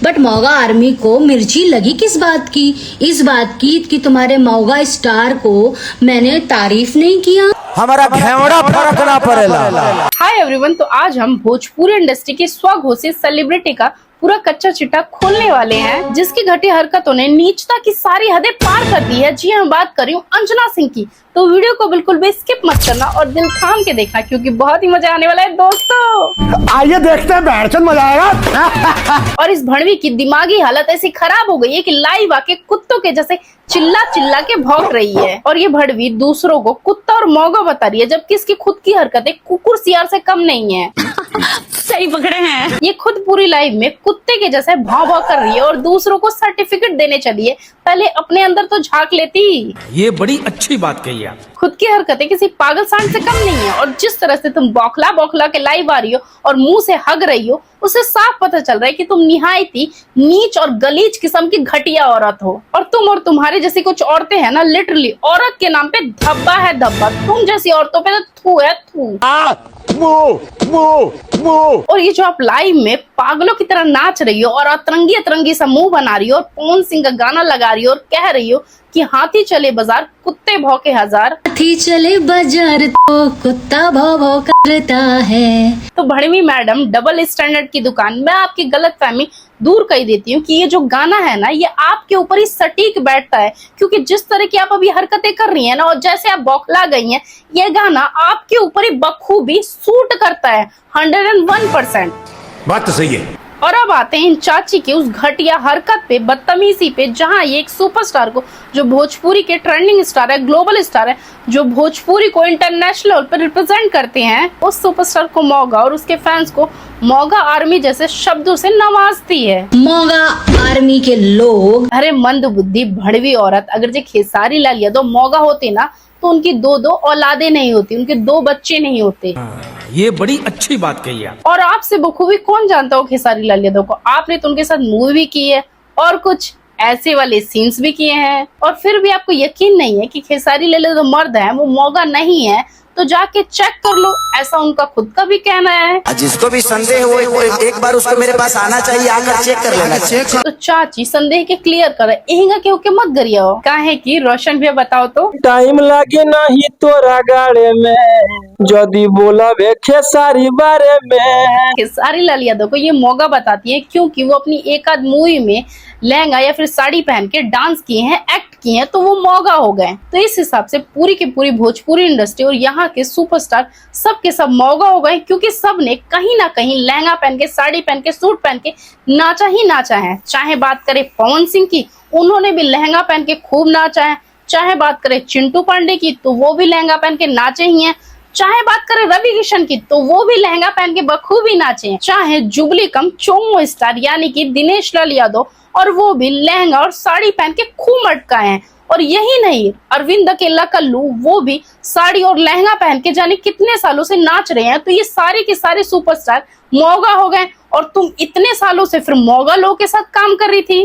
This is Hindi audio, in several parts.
बट मौगा आर्मी को मिर्ची लगी किस बात की? इस बात की कि तुम्हारे मौगा स्टार को मैंने तारीफ नहीं किया। हमारा घेवड़ा फर्क ना पड़ेला। हाय एवरीवन, तो आज हम भोजपुरी इंडस्ट्री की स्वघोषित सेलिब्रिटी का पूरा कच्चा चिट्ठा खोलने वाले हैं, जिसकी घटिया हरकतों ने नीचता की सारी हदें पार कर दी है। जी हाँ, बात कर रही हूँ अंजना सिंह की। तो वीडियो को बिल्कुल भी स्किप मत करना और दिल थाम के देखना, क्योंकि बहुत ही मजा आने वाला है दोस्तों। आइए देखते हैं, बैठचंद मजा आएगा। और इस भड़वी की दिमागी हालत ऐसी खराब हो गई है कि लाइव आके कुत्तों के जैसे चिल्ला चिल्ला के भौंक रही है। और ये भड़वी दूसरों को कुत्ता और मौगा बता रही है, जबकि इसकी खुद की हरकतें कुकुर सियार से कम नहीं है। सही पकड़े हैं। ये खुद पूरी लाइव में कुत्ते के जैसे भाव भाव कर रही है और दूसरों को सर्टिफिकेट देने चली है। पहले अपने अंदर तो झांक लेती। ये बड़ी अच्छी बात कही आप। खुद की हरकतें किसी पागल सांड से कम नहीं है। और जिस तरह से तुम बौखला बौखला के लाइव आ रही हो और मुंह से हग रही हो, उससे साफ पता चल रहा है कि तुम निहायत ही नीच और गलीज किस्म की घटिया औरत हो। और तुम और तुम्हारे जैसी कुछ औरतें हैं ना, लिटरली औरत के नाम पे धब्बा है धब्बा। तुम जैसी औरतों पे तो थू है थू। और ये जो आप लाइव में पागलों की तरह नाच रही हो और अतरंगी अतरंगी सा मुंह बना रही हो और पवन सिंह का गाना लगा रही हो और कह रही हो कि हाथी चले बाजार कुत्ते भौंके हजार। हाथी चले बाजार तो कुत्ता भौ भौ करता है। तो भड़वी मैडम, डबल स्टैंडर्ड की दुकान। मैं आपकी गलतफहमी दूर कर देती हूँ कि ये जो गाना है ना, ये आपके ऊपर ही सटीक बैठता है, क्योंकि जिस तरह की आप अभी हरकतें कर रही हैं ना और जैसे आप बौखला गई हैं, ये गाना आपके ऊपर ही बखूबी सूट करता है 101%। बात तो सही है। और अब आते हैं इन चाची की उस घटिया हरकत पे, बदतमीजी पे, जहां ये एक सुपरस्टार को, जो भोजपुरी के ट्रेंडिंग स्टार है, ग्लोबल स्टार है, जो भोजपुरी को इंटरनेशनल लेवल पर रिप्रेजेंट करते हैं, उस सुपरस्टार को मौगा और उसके फैंस को मौगा आर्मी जैसे शब्दों से नवाजती है। मौगा आर्मी के लोग। अरे मंद बुद्धि भड़वी औरत, अगर जो खेसारी लाल यादव मौगा होते ना, तो उनकी दो औलादे नहीं होती, उनके 2 बच्चे नहीं होते। ये बड़ी अच्छी बात कही आप। और आपसे बखूबी कौन जानता हो खेसारी लाल यादव को? आपने तो उनके साथ मूवी भी की है और कुछ ऐसे वाले सीन्स भी किए हैं, और फिर भी आपको यकीन नहीं है कि खेसारी लाल यादव मर्द है, वो मौगा नहीं है। तो जाके चेक कर लो, ऐसा उनका खुद का भी कहना है। जिसको भी संदेह हो एक बार उसको मेरे पास आना चाहिए, आकर चेक कर लेना। तो चाची संदेह के क्लियर कर एहिंगा के होके मत गरिया हो। काहे की रोशन भैया बताओ तो। टाइम लगे नहीं तोरा गाड़े में, जदी बोला वे खेसारी बारे में। खेसारी लाल यादव को ये मौका बताती है क्योंकि वो अपनी एक आध मूवी में लहंगा या फिर साड़ी पहन के डांस किए हैं, एक्ट किए हैं, तो वो मौका हो गए। तो इस हिसाब से पूरी की पूरी भोजपुरी इंडस्ट्री और यहाँ के सुपरस्टार सब के सब मौका हो गए, क्योंकि सब ने कहीं ना कहीं लहंगा पहन के, साड़ी पहन के, सूट पहन के नाचा ही नाचा है। चाहे बात करें पवन सिंह की, उन्होंने भी लहंगा पहन के खूब नाचा है। चाहे बात करें चिंटू पांडे की, तो वो भी लहंगा पहन के नाचे ही हैं। चाहे बात करें रवि किशन की, तो वो भी लहंगा पहन के बखूबी नाचे हैं। चाहे जुबली कम चोमो स्टार यानी कि दिनेश लाल यादव, और वो भी लहंगा और साड़ी पहन के खूब अटकाए हैं। और यही नहीं, अरविंद अकेला कल्लू, वो भी साड़ी और लहंगा पहन के जाने कितने सालों से नाच रहे हैं। तो ये सारे के सारे सुपरस्टार मौगा हो गए। और तुम इतने सालों से फिर मौगा लोगों के साथ काम कर रही थी।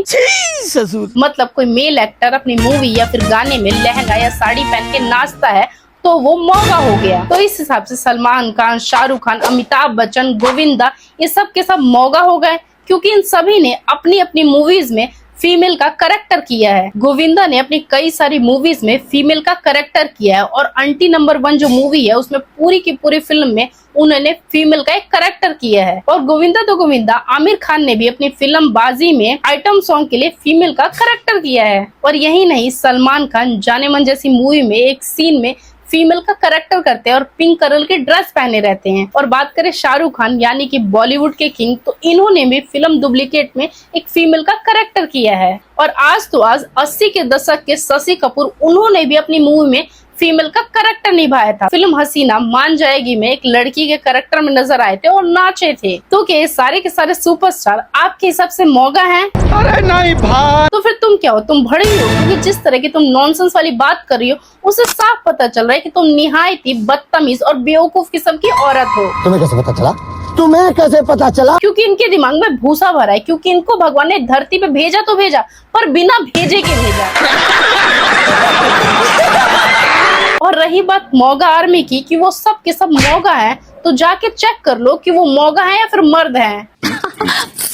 मतलब कोई मेल एक्टर अपनी मूवी या फिर गाने में लहंगा या साड़ी पहन के नाचता है तो वो मौका हो गया। तो इस हिसाब से सलमान खान, शाहरुख खान, अमिताभ बच्चन, गोविंदा, ये सब के सब मौका हो गए, क्योंकि इन सभी ने अपनी अपनी मूवीज में फीमेल का करेक्टर किया है। गोविंदा ने अपनी कई सारी मूवीज में फीमेल का करेक्टर किया है, और आंटी नंबर 1 जो मूवी है उसमें पूरी की पूरी फिल्म में उन्होंने फीमेल का एक करेक्टर किया है। और गोविंदा तो गोविंदा, आमिर खान ने भी अपनी फिल्म बाजी में आइटम सॉन्ग के लिए फीमेल का करेक्टर किया है। और यही नहीं, सलमान खान जाने मन जैसी मूवी में एक सीन में फीमेल का करेक्टर करते हैं और पिंक कलर के ड्रेस पहने रहते हैं। और बात करें शाहरुख खान यानी कि बॉलीवुड के किंग, तो इन्होंने भी फिल्म डुप्लीकेट में एक फीमेल का करेक्टर किया है। और आज तो आज 80 के दशक के शशि कपूर, उन्होंने भी अपनी मूवी में फीमेल का करेक्टर निभाया था। फिल्म हसीना मान जाएगी में एक लड़की के करेक्टर में नजर आए थे और नाचे थे। तो क्या ये सारे के सारे सुपरस्टार आपके हिसाब से मौगा हैं? अरे नहीं भाई। तो फिर तुम क्या हो? तुम भड़ी हो, क्योंकि जिस तरह की तुम नॉनसेंस वाली बात कर रही हो उससे साफ पता चल रहा है कि तुम निहायत ही बदतमीज और बेवकूफ किस्म की औरत हो। तुम्हें कैसे पता चला? तुम्हें कैसे पता चला? क्योंकि इनके दिमाग में भूसा भरा है, क्योंकि इनको भगवान ने धरती पे भेजा तो भेजा, पर बिना भेजे के भेजा। और रही बात मौगा आर्मी की कि वो सब के सब मौगा हैं, तो जाके चेक कर लो कि वो मौगा है या फिर मर्द हैं।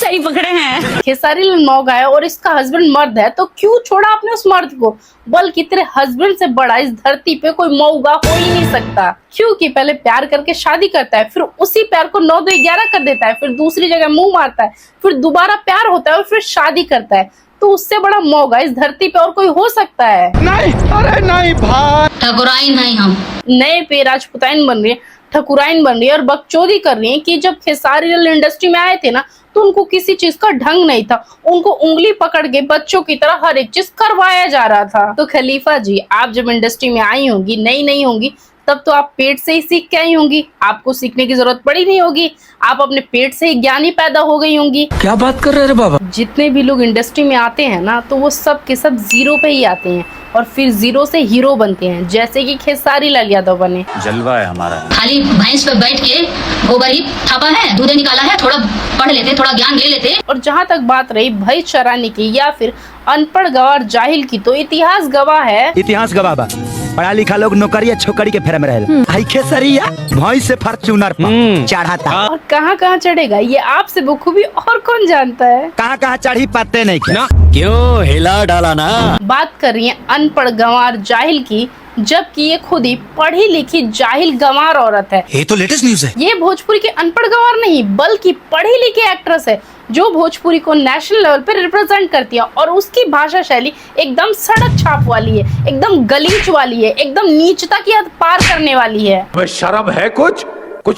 सही पकड़े हैं। खेसारी लाल मौगा है और इसका हस्बैंड मर्द है, तो क्यों छोड़ा आपने उस मर्द को? बल्कि तेरे हस्बैंड से बड़ा इस धरती पे कोई मौगा हो ही नहीं सकता, क्योंकि पहले प्यार करके शादी करता है, फिर उसी प्यार को 9-2-11 कर देता है, फिर दूसरी जगह मुंह मारता है, फिर दोबारा प्यार होता है और फिर शादी करता है। तो उससे बड़ा मौगा इस धरती पे और कोई हो सकता है? नहीं, अरे नहीं भाई। ठकुराइन नहीं हम। नए पे राजपुताइन बन रही है, ठकुराइन बन रही है और बकचोदी कर रही है कि जब खेसारी लाल इंडस्ट्री में आए थे ना, तो उनको किसी चीज का ढंग नहीं था, उनको उंगली पकड़ के बच्चों की तरह हर एक चीज करवाया जा रहा था। तो खलीफा जी, आप जब इंडस्ट्री में आई होंगी, नई नहीं होंगी, तब तो आप पेट से ही सीख के आई होंगी, आपको सीखने की जरूरत पड़ी नहीं होगी, आप अपने पेट से ही ज्ञानी पैदा हो गई होंगी। क्या बात कर रहे रे बाबा? जितने भी लोग इंडस्ट्री में आते हैं ना, तो वो सब के सब जीरो पे ही आते हैं और फिर जीरो से हीरो बनते हैं, जैसे कि खेसारी लाल यादव बने। जलवा है हमारा। खाली भैंस पे बैठ के गोबर ही थापा है, दूध निकाला है, थोड़ा पढ़ लेते, थोड़ा ज्ञान ले लेते। और जहाँ तक बात रही भय चराने की या फिर अनपढ़ गवार जाहिल की, तो इतिहास गवाह है। इतिहास गवाह बा, पढ़ा लिखा लोग नौकरिया छोकरी के फेरा में रहेला। आई खेसरिया भैंस से फॉर्च्यूनर पर चढ़ाता, और कहाँ कहाँ चढ़ेगा ये आपसे बखूबी और कौन जानता है। कहाँ कहाँ चढ़ी पाते नहीं ना क्यों हिला डाला ना। बात कर रही है अनपढ़ गंवार जाहिल की, जबकि ये खुद ही पढ़ी लिखी जाहिल गंवार औरत है। ये तो लेटेस्ट न्यूज है। ये भोजपुरी के अनपढ़ गंवार नहीं, बल्कि पढ़ी लिखी एक्ट्रेस है, जो भोजपुरी को नेशनल लेवल पे रिप्रेजेंट करती है। और उसकी भाषा शैली एकदम सड़क छाप वाली है, एकदम गलीच वाली है, एकदम नीचता की हद पार करने वाली है। शर्म है कुछ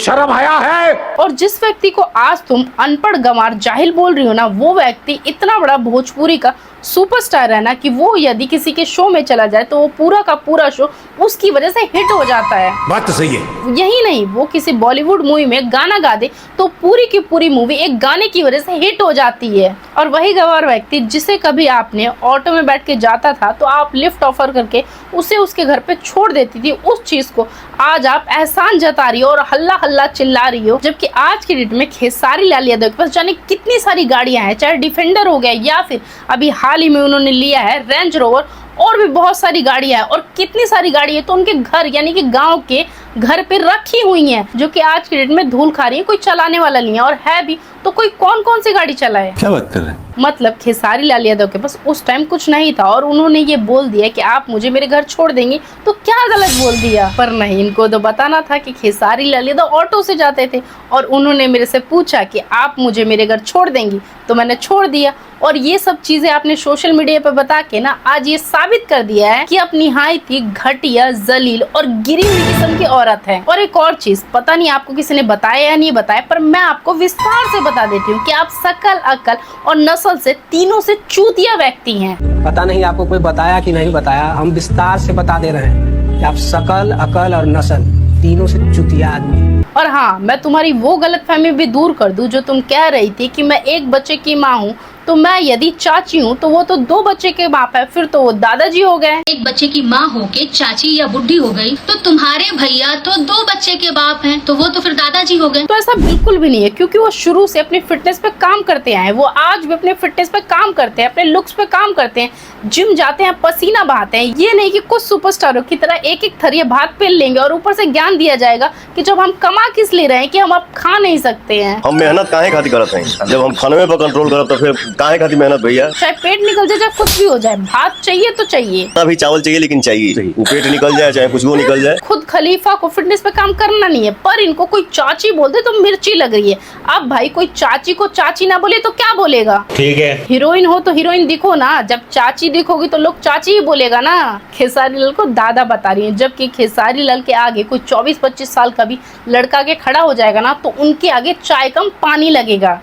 शर्म आया है। और जिस व्यक्ति को आज तुम अनपढ़ गंवार जाहिल बोल रही हो ना, वो व्यक्ति इतना बड़ा भोजपुरी का सुपरस्टार है ना, कि वो यदि किसी के शो में चला जाए तो वो पूरा का पूरा शो उसकी वजह से हिट हो जाता है। बात तो सही है। यही नहीं, वो किसी बॉलीवुड मूवी में गाना गा दे तो पूरी की पूरी मूवी एक गाने की वजह से हिट हो जाती है। और वही गंवार व्यक्ति जिसे कभी आपने ऑटो में बैठ के जाता था तो आप लिफ्ट ऑफर करके उसे उसके घर पे छोड़ देती थी, उस चीज को आज आप एहसान जता रही हो और हल्ला हल्ला चिल्ला रही हो। जबकि आज की डेट में खेसारी लाल यादव के पास जाने कितनी सारी गाड़ियां हैं, चाहे डिफेंडर हो गया या फिर अभी हाल ही में उन्होंने लिया है रेंज रोवर, और भी बहुत सारी गाड़ियां हैं। और कितनी सारी गाड़ी है तो उनके घर यानी कि गांव के घर पे रखी हुई हैं, जो कि आज की डेट में धूल खा रही है, कोई चलाने वाला नहीं है। और है भी तो कोई कौन कौन सी गाड़ी चलाए? क्या बात कर रहे हैं? मतलब खेसारी लाल यादव के पास उस टाइम कुछ नहीं था और उन्होंने ये बोल दिया कि आप मुझे मेरे घर छोड़ देंगे, तो क्या गलत बोल दिया? पर नहीं, इनको तो बताना था कि खेसारी लाल यादव ऑटो से जाते थे और उन्होंने मेरे से पूछा कि आप मुझे मेरे घर छोड़ देंगी, तो मैंने छोड़ दिया। और ये सब चीजें आपने सोशल मीडिया पे बता के ना आज ये साबित कर दिया है कि आप निहायत ही घटिया, जलील और गिरी हुई किस्म की औरत है। और एक और चीज, पता नहीं आपको किसी ने बताया या नहीं बताया, पर मैं आपको विस्तार से बता देती हूँ कि आप शकल, अकल और नस्ल से तीनों से चूतिया व्यक्ति हैं। पता नहीं आपको कोई बताया कि नहीं बताया, हम विस्तार से बता दे रहे हैं कि आप शकल, अकल और नस्ल तीनों से चूतिया आदमी हैं। और हाँ, मैं तुम्हारी वो गलतफहमी भी दूर कर दूं जो तुम कह रही थी कि मैं एक बच्चे की माँ हूँ, तो मैं यदि चाची हूँ तो वो तो 2 बच्चे के बाप है, फिर तो वो दादाजी हो गए। एक बच्चे की माँ होके चाची या बुढ़ी हो गई, तो तुम्हारे भैया तो 2 बच्चे के बाप हैं, तो वो तो फिर दादाजी हो गए। तो ऐसा बिल्कुल भी नहीं है, क्योंकि वो शुरू से अपनी फिटनेस पे काम करते आए हैं, वो आज भी अपने फिटनेस पे काम करते हैं, अपने लुक्स पे काम करते हैं, जिम जाते हैं, पसीना बहाते हैं। ये नहीं कि कुछ सुपरस्टारों की तरह एक एक थरिया भात पेल लेंगे और ऊपर से ज्ञान दिया जाएगा कि जब हम कमा किस ले रहे हैं कि हम अब खा नहीं सकते हैं। हम मेहनत काहे खातिर करत हैं? जब हम खाने पर कंट्रोल करत तो फिर काहे खातिर मेहनत भैया? चाहे पेट निकल जाए, चाहे कुछ भी हो जाए, भात चाहिए तो चाहिए। अभी चावल चाहिए, लेकिन चाहिए। वो पेट निकल जाए चाहे कुछ वो निकल जाए। खुद खलीफा को फिटनेस पे काम करना नहीं है, पर इनको कोई चाची बोल दे तो मिर्ची लग रही है। अब भाई कोई चाची को चाची ना बोले तो क्या बोलेगा? ठीक है। हीरोइन हो तो हीरोइन दिखो ना, जब चाची दिखोगी तो लोग चाची ही बोलेगा ना। खेसारी लाल को दादा बता रही है, जबकि खेसारी लाल के आगे कोई 24-25 साल का भी लड़का के खड़ा हो जाएगा ना, तो उनके आगे चाय कम पानी लगेगा।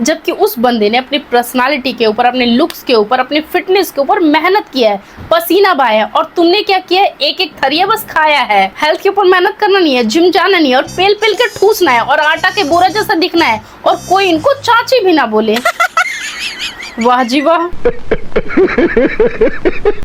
जबकि उस बंदे ने अपनी पर्सनालिटी के ऊपर, अपने लुक्स के ऊपर, अपनी फिटनेस के ऊपर मेहनत किया है, पसीना बहाया है। और तुमने क्या किया है? एक एक थरिया बस खाया है। हेल्थ के ऊपर मेहनत करना नहीं है, जिम जाना नहीं है, और पेल पेल के ठूसना है और आटा के बोरा जैसा दिखना है, और कोई इनको चाची भी ना बोले। वाह जी वाह।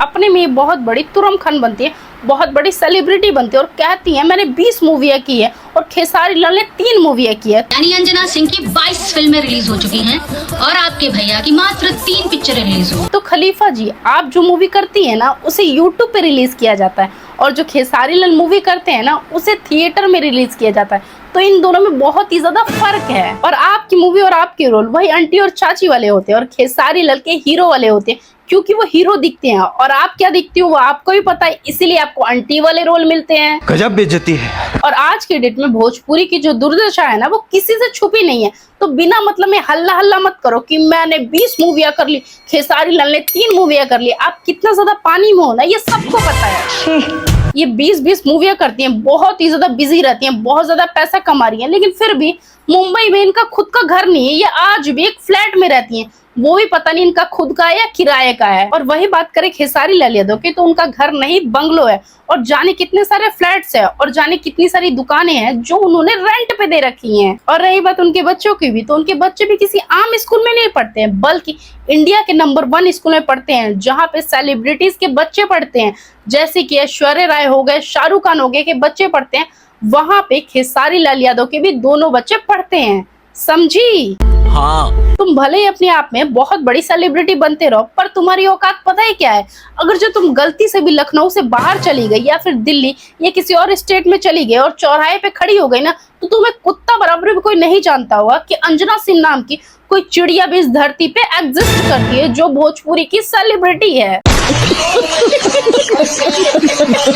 अपने में बहुत बड़ी तुरम खान बनती है, बहुत बड़ी सेलिब्रिटी बनती है और कहती है मैंने 20 मूवियाँ की है, और खेसारी लाल ने 3 मूवियाँ की है। यानी अंजना सिंह की 22 फिल्में रिलीज हो चुकी हैं और आपके भैया की मात्र 3 पिक्चरें रिलीज हुई। तो खलीफा जी, आप जो मूवी करती है ना उसे यूट्यूब पे रिलीज किया जाता है, और जो खेसारी लाल मूवी करते हैं ना उसे थिएटर में रिलीज किया जाता है। तो तो इन दोनों में बहुत ही ज्यादा फर्क है। और आपकी मूवी और आपके रोल वही आंटी और चाची वाले होते हैं और खेसारी लाल के हीरो वाले होते हैं, क्योंकि वो हीरो दिखते हैं। और आप क्या दिखती हो वो आपको भी पता है, इसीलिए आपको आंटी वाले रोल मिलते हैं। गजब बेइज्जती है। और आज के डेट में भोजपुरी की जो दुर्दशा है ना, वो किसी से छुपी नहीं है। तो बिना मतलब में हल्ला हल्ला मत करो कि मैंने 20 मूवियां कर ली, खेसारी लाल ने 3 मूवियां कर ली। आप कितना ज्यादा पानी में हो ना, ये सबको पता है। ये 20-20 मूवियां करती हैं, बहुत ही ज्यादा बिजी रहती हैं, बहुत ज्यादा पैसा कमा रही हैं, लेकिन फिर भी मुंबई में इनका खुद का घर नहीं है। ये आज भी एक फ्लैट में रहती हैं, वो भी पता नहीं इनका खुद का है या किराए का है। और वही बात करें खेसारी लाल यादव की, तो उनका घर नहीं बंगलो है, और जाने कितने सारे फ्लैट्स है, और जाने कितनी सारी दुकानें हैं जो उन्होंने रेंट पे दे रखी हैं। और रही बात उनके बच्चों की भी, तो उनके बच्चे भी किसी आम स्कूल में नहीं पढ़ते हैं, बल्कि इंडिया के नंबर 1 स्कूल में पढ़ते हैं, जहाँ पे सेलिब्रिटीज के बच्चे पढ़ते हैं, जैसे कि ऐश्वर्या राय हो गए, शाहरुख खान हो गए के बच्चे पढ़ते हैं। वहां पे खेसारी लाल यादव के भी दोनों बच्चे पढ़ते हैं, समझी? हाँ। तुम भले ही अपने आप में बहुत बड़ी सेलिब्रिटी बनते रहो, पर तुम्हारी औकात पता है क्या है? अगर जो तुम गलती से भी लखनऊ से बाहर चली गई या फिर दिल्ली या किसी और स्टेट में चली गई और चौराहे पे खड़ी हो गई ना, तो तुम्हें कुत्ता बराबर भी कोई नहीं जानता होगा कि अंजना सिंह नाम की कोई चिड़िया भी इस धरती पे एग्जिस्ट करती है, जो भोजपुरी की सेलिब्रिटी है।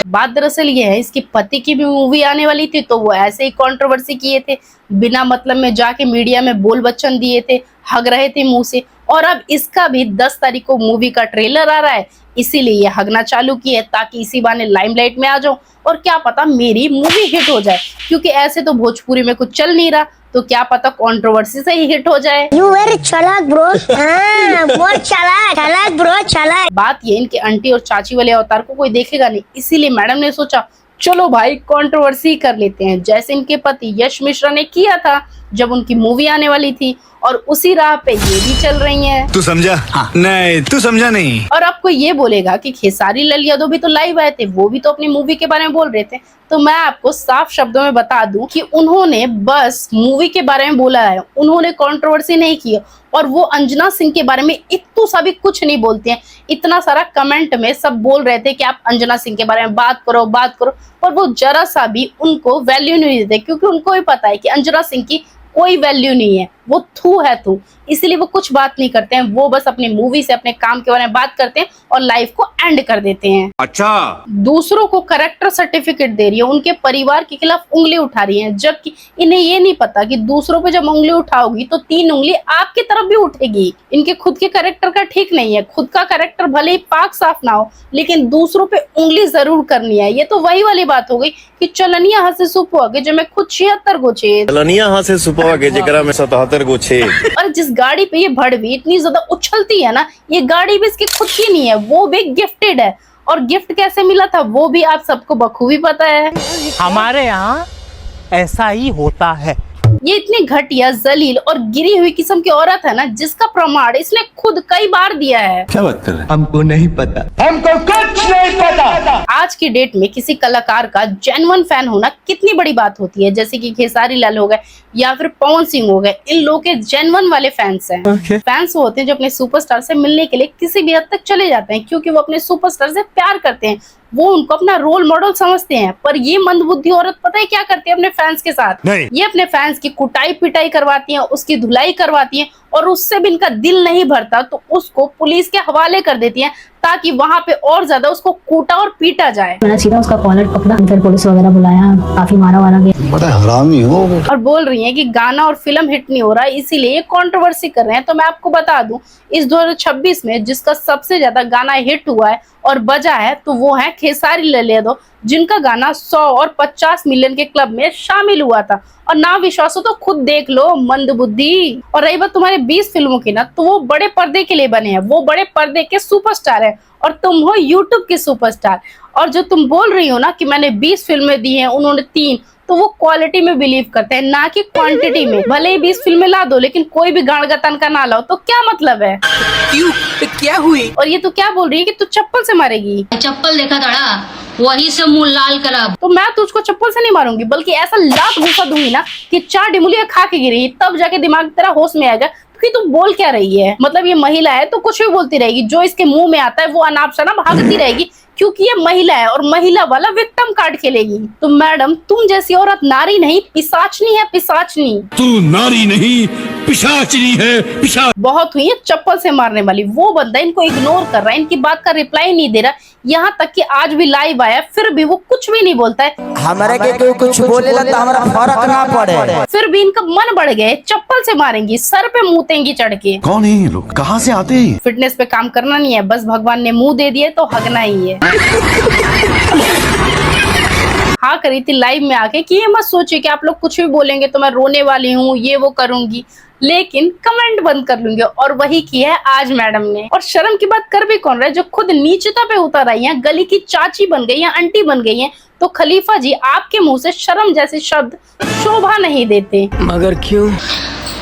बात दरअसल ये है, इसके पति की भी मूवी आने वाली थी, तो वो ऐसे ही कंट्रोवर्सी किए थे, बिना मतलब में जाके मीडिया में बोल बच्चन दिए थे, हग रहे थे मुंह से। और अब इसका भी 10 तारीख को मूवी का ट्रेलर आ रहा है, इसीलिए ये हगना चालू की है, ताकि इसी बहाने लाइमलाइट में आ जाऊं और क्या पता मेरी मूवी हिट हो जाए, क्योंकि ऐसे तो भोजपुरी में कुछ चल नहीं रहा, तो क्या पता कंट्रोवर्सी से ही हिट हो जाए। You very चालाक ब्रो। हाँ, बहुत चालाक ब्रो, चालाक। बात ये, इनके आंटी और चाची वाले अवतार को कोई देखेगा नहीं, इसीलिए मैडम ने सोचा चलो भाई कंट्रोवर्सी कर लेते हैं, जैसे इनके पति यश मिश्रा ने किया था जब उनकी मूवी आने वाली थी, और उसी राह पे ये भी चल रही हैं। तू समझा? हाँ। नहीं तू समझा नहीं। और आपको ये बोलेगा कि खेसारी लाल यादव भी तो लाइव आए थे, वो भी तो अपनी मूवी के बारे में बोल रहे थे, तो मैं आपको साफ शब्दों में बता दूं कि उन्होंने बस मूवी के बारे में बोला है, उन्होंने कंट्रोवर्सी नहीं की। और वो अंजना सिंह के बारे में इतना सा भी कुछ नहीं बोलते हैं। इतना सारा कमेंट में सब बोल रहे थे कि आप अंजना सिंह के बारे में बात करो, पर वो जरा सा भी उनको वैल्यू नहीं देते, क्योंकि उनको भी पता है कि अंजना सिंह की कोई वैल्यू नहीं है, वो थू है थू, इसलिए वो कुछ बात नहीं करते हैं। वो बस अपनी मूवी से, अपने काम के बारे में बात करते हैं और लाइफ को एंड कर देते हैं। अच्छा। दूसरों को करेक्टर सर्टिफिकेट दे रही है, उनके परिवार के खिलाफ उंगली उठा रही है, जबकि इन्हें ये नहीं पता कि दूसरों पे जब उंगली उठाओगी तो 3 उंगली आपकी तरफ भी उठेगी। इनके खुद के करेक्टर का ठीक नहीं है, खुद का करेक्टर भले ही पाक साफ ना हो, लेकिन दूसरों पे उंगली जरूर करनी है। ये तो वही वाली बात हो गई कि चलनिया हाथ से सुपो आगे, जो मैं खुद 76 गो छेद, लनिया हाथ से सुपवा के जेकरा में 77 गो छेद। और जिस गाड़ी पे ये भड़वी इतनी ज्यादा उछलती है ना, ये गाड़ी भी इसकी खुद की नहीं है, वो भी गिफ्टेड है। और गिफ्ट कैसे मिला था वो भी आप सबको बखूबी पता है। हमारे यहाँ ऐसा ही होता है। ये इतनी घटिया, जलील और गिरी हुई किस्म की औरत है ना, जिसका प्रमाण इसने खुद कई बार दिया है। क्या बात कर रहे हैं? हमको नहीं पता। आज की डेट में किसी कलाकार का जेन्युइन फैन होना कितनी बड़ी बात होती है, जैसे कि खेसारी लाल हो गए या फिर पवन सिंह हो गए, इन लोगों के जेन्युइन वाले फैंस हैं। फैंस होते हैं जो अपने सुपरस्टार से मिलने के लिए किसी भी हद तक चले जाते हैं, क्योंकि वो अपने सुपरस्टार से प्यार करते हैं, वो उनको अपना रोल मॉडल समझते हैं। पर ये मंदबुद्धि औरत पता है क्या करती है अपने फैंस के साथ? नहीं। ये अपने फैंस की कुटाई पिटाई करवाती है, उसकी धुलाई करवाती है, और उससे भी इनका दिल नहीं भरता तो उसको पुलिस के हवाले कर देती है, ताकि वहां पे और ज्यादा उसको कूटा और पीटा जाए। मैंने सीधा उसका कॉलर पकड़ा, फिर पुलिस वगैरह बुलाया, काफी मारा वारा गया। बड़ा हरामी हो। और बोल रही हैं कि गाना और फिल्म हिट नहीं हो रहा, इसीलिए ये कंट्रोवर्सी कर रहे हैं। तो मैं आपको बता दूं, इस 2026 में जिसका सबसे ज्यादा गाना हिट हुआ है और बजा है, तो वो है खेसारी लाल यादव, जिनका गाना 100 और 50 मिलियन के क्लब में शामिल हुआ था। और ना विश्वास हो तो खुद देख लो, मंदबुद्धि। और रही बात तुम्हारे 20 फिल्मों की ना, तो वो बड़े पर्दे के लिए बने हैं, वो बड़े पर्दे के सुपरस्टार हैं, और तुम हो यूट्यूब के सुपरस्टार। और जो तुम बोल रही हो ना कि मैंने 20 फिल्में दी हैं, उन्होंने 3, तो वो क्वालिटी में बिलीव करते हैं, ना कि क्वांटिटी में। भले ही 20 फिल्में ला दो, लेकिन कोई भी गाड़गतन का ना लाओ, तो क्या मतलब है? क्यों? क्या हुई? और ये तो क्या बोल रही है कि तू चप्पल से मारेगी? चप्पल देखा था, वही से मुंह लाल करा। तो मैं तुझको चप्पल से नहीं मारूंगी, बल्कि ऐसा लात घूसा दूंगी ना कि 4 डिमुलिया खा के गिरी, तब जाके दिमाग तेरा होश में आएगा कि तू बोल क्या रही है। मतलब ये महिला है तो कुछ भी बोलती रहेगी, जो इसके मुंह में आता है वो अनाप शनाप भागती रहेगी क्योंकि ये महिला है और महिला वाला विक्टिम कार्ड खेलेगी। तो मैडम, तुम जैसी औरत नारी नहीं पिशाचनी है, पिशाचनी। तू नारी नहीं पिशाचनी है, पिशाच। बहुत हुई है चप्पल से मारने वाली। वो बंदा इनको इग्नोर कर रहा है, इनकी बात का रिप्लाई नहीं दे रहा, यहाँ तक कि आज भी लाइव आया फिर भी वो कुछ भी नहीं बोलता है। हमारे के कोई कुछ बोलेला तो हमारा फर्क ना पड़े। फिर भी इनका मन बढ़ गए, चप्पल से मारेंगी, सर पे मूतेंगी चढ़ के। कौन है ये लोग, कहाँ से आते हैं? फिटनेस पे काम करना नहीं है, बस भगवान ने मुंह दे दिया तो हगना ही है। हाँ करी थी लाइव में आके कि ये मत सोचिए कि आप लोग कुछ भी बोलेंगे तो मैं रोने वाली हूँ, ये वो करूंगी, लेकिन कमेंट बंद कर लूंगी। और वही किया है आज मैडम ने। और शर्म की बात कर भी कौन रहा है, जो खुद नीचता पे उतर आई है, गली की चाची बन गई है, आंटी बन गई है। तो खलीफा जी, आपके मुंह से शर्म जैसे शब्द शोभा नहीं देते। मगर क्यों?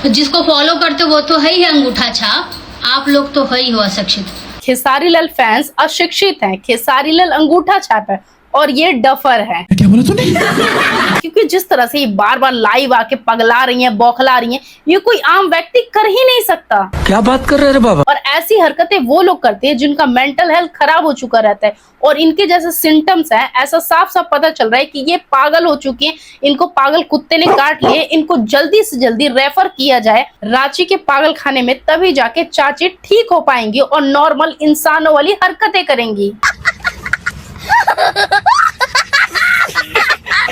जिसको फॉलो करते वो तो है ही अंगूठा छाप, आप लोग तो है ही हो अशिक्षित। खेसारी लाल फैंस अशिक्षित हैं, खेसारी लाल अंगूठा छाप है और ये डफर है। क्या बोला तूने? क्योंकि जिस तरह से ये बार बार लाइव आके पगला रही हैं, बौखला रही हैं, ये कोई आम व्यक्ति कर ही नहीं सकता। क्या बात कर रहे रे बाबा? और ऐसी हरकतें वो लोग करते हैं जिनका मेंटल हेल्थ खराब हो चुका रहता है। और इनके जैसे सिम्टम्स हैं, ऐसा साफ साफ पता चल रहा है कि ये पागल हो चुकी हैं, इनको पागल कुत्ते ने काट लिए, इनको जल्दी से जल्दी रेफर किया जाए रांची के पागल खाने में, तभी जाके चाची ठीक हो पाएंगी और नॉर्मल इंसानों वाली हरकतें करेंगी।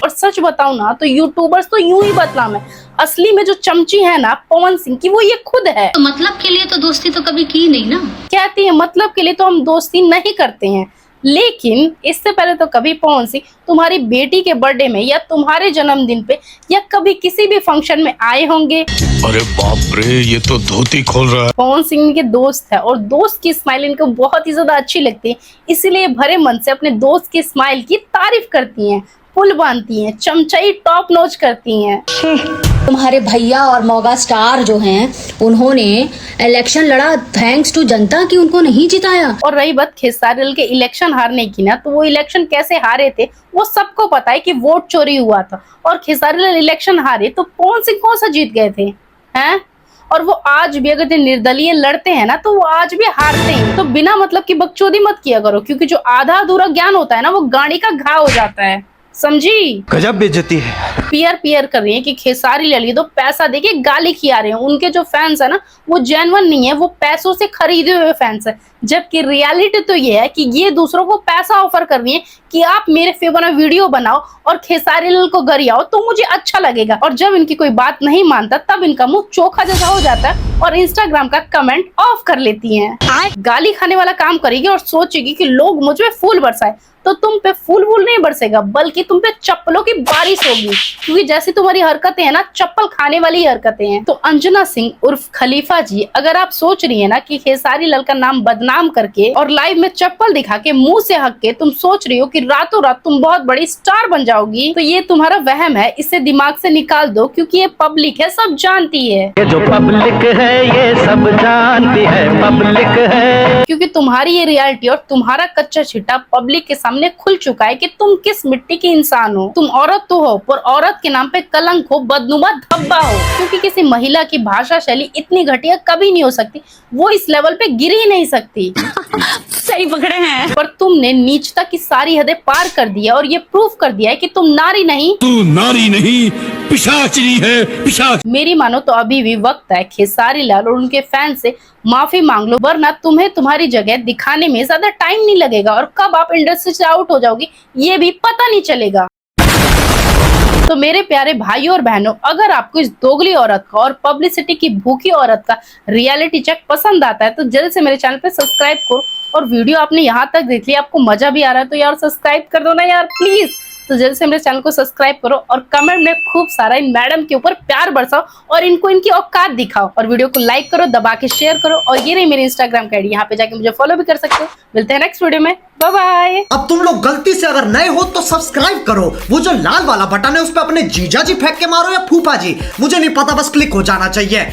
और सच बताऊं ना तो यूट्यूबर्स तो यूं ही बदनाम है, असली में जो चमची है ना पवन सिंह की, वो ये खुद है। तो मतलब के लिए तो दोस्ती तो कभी की नहीं ना। कहती है मतलब के लिए तो हम दोस्ती नहीं करते हैं, लेकिन इससे पहले तो कभी पवन सिंह तुम्हारी बेटी के बर्थडे में या तुम्हारे जन्मदिन पे या कभी किसी भी फंक्शन में आए होंगे। अरे बाप रे, ये तो धोती खोल रहा है। पवन सिंह इनके दोस्त है और दोस्त की स्माइल इनको बहुत ही ज्यादा अच्छी लगती है, इसीलिए भरे मन से अपने दोस्त की स्माइल की तारीफ करती हैं, पुल बांधती हैं, चमचाई टॉप नॉच करती हैं। तुम्हारे भैया और मोगा स्टार जो हैं, उन्होंने इलेक्शन लड़ा थैंक्स टू जनता की, उनको नहीं जिताया। और रही बात खेसारी लाल के इलेक्शन हारने की ना, तो वो इलेक्शन कैसे हारे थे वो सबको पता है कि वोट चोरी हुआ था। और खेसारी लाल इलेक्शन हारे तो पवन सिंह कौन सा जीत गए थे, हैं? और वो आज भी अगर निर्दलीय लड़ते हैं ना तो वो आज भी हारते हैं। तो बिना मतलब की बकचोदी मत किया करो, क्योंकि जो आधा अधूरा ज्ञान होता है ना वो गाड़ी का घाव हो जाता है, समझी? गजब बेइज्जती है। पीयर कर रही है कि खेसारी लाल ये तो पैसा देके गाली खिला रहे हैं। उनके जो फैंस है ना वो जेन्युइन नहीं है, वो पैसों से खरीदे हुए फैंस है। जबकि रियलिटी तो ये है कि ये दूसरों को पैसा ऑफर कर रही है कि आप मेरे फेवर में वीडियो बनाओ और खेसारी लाल को गरियाओ तो मुझे अच्छा लगेगा। और जब इनकी कोई बात नहीं मानता तब इनका मुंह चोखा जैसा हो जाता है और इंस्टाग्राम का कमेंट ऑफ कर लेती हैं। गाली खाने वाला काम करेगी और सोचेगी कि लोग मुझ पे फूल बरसाए, तो तुम पे फूल वूल नहीं बरसेगा, बल्कि तुम पे चप्पलों की बारिश होगी। क्योंकि जैसी तुम्हारी हरकतें हैं ना, चप्पल खाने वाली हरकतें हैं। तो अंजना सिंह उर्फ खलीफा जी, अगर आप सोच रही है ना कि खेसारी लाल का नाम बदनाम करके और लाइव में चप्पल दिखा के मुंह से हक के तुम सोच रही हो कि रातों रात तुम बहुत बड़ी स्टार बन जाओगी, तो ये तुम्हारा वहम है, इसे दिमाग से निकाल दो। क्योंकि ये पब्लिक है, सब जानती है। ये जो पब्लिक है ये सब जानती है, पब्लिक है। क्योंकि तुम्हारी ये रियलिटी और तुम्हारा कच्चा छिट्टा पब्लिक के सामने खुल चुका है कि तुम किस मिट्टी की इंसान हो। तुम औरत तो हो पर औरत के नाम पे कलंक हो, बदनुमा धब्बा हो। क्योंकि किसी महिला की भाषा शैली इतनी घटिया कभी नहीं हो सकती, वो इस लेवल पे गिर ही नहीं सकती। सही पकड़े हैं। पर तुमने नीचता की सारी हदें पार कर दिया और ये प्रूफ कर दिया है कि तुम नारी नहीं, तू नारी नहीं पिशाचनी है, पिशाच। मेरी मानो तो अभी भी वक्त है खेसारी लाल और उनके फैन से माफी मांग लो, वरना तुम्हें तुम्हारी जगह दिखाने में ज्यादा टाइम नहीं लगेगा और कब आप इंडस्ट्री से आउट हो जाओगी ये भी पता नहीं चलेगा। तो मेरे प्यारे भाइयों और बहनों, अगर आपको इस दोगली औरत का और पब्लिसिटी की भूखी औरत का रियलिटी चेक पसंद आता है तो जल्द से मेरे चैनल पे सब्सक्राइब करो। और वीडियो आपने यहाँ तक देख लिया, आपको मजा भी आ रहा है तो यार सब्सक्राइब कर दो ना यार प्लीज। तो जल्द से मेरे चैनल को सब्सक्राइब करो और कमेंट में खूब सारा इन मैडम के ऊपर प्यार बरसाओ और इनको इनकी औकात दिखाओ। और वीडियो को लाइक करो, दबा के शेयर करो। और ये रही मेरी इंस्टाग्राम की आईडी, यहाँ पे जाके मुझे फॉलो भी कर सकते हो। मिलते हैं नेक्स्ट वीडियो में, बाय बाय। अब तुम लोग गलती से अगर नए हो तो सब्सक्राइब करो, वो जो लाल वाला बटन है उस पर अपने जीजा जी फेंक के मारो या फूफा जी, मुझे नहीं पता, बस क्लिक हो जाना चाहिए।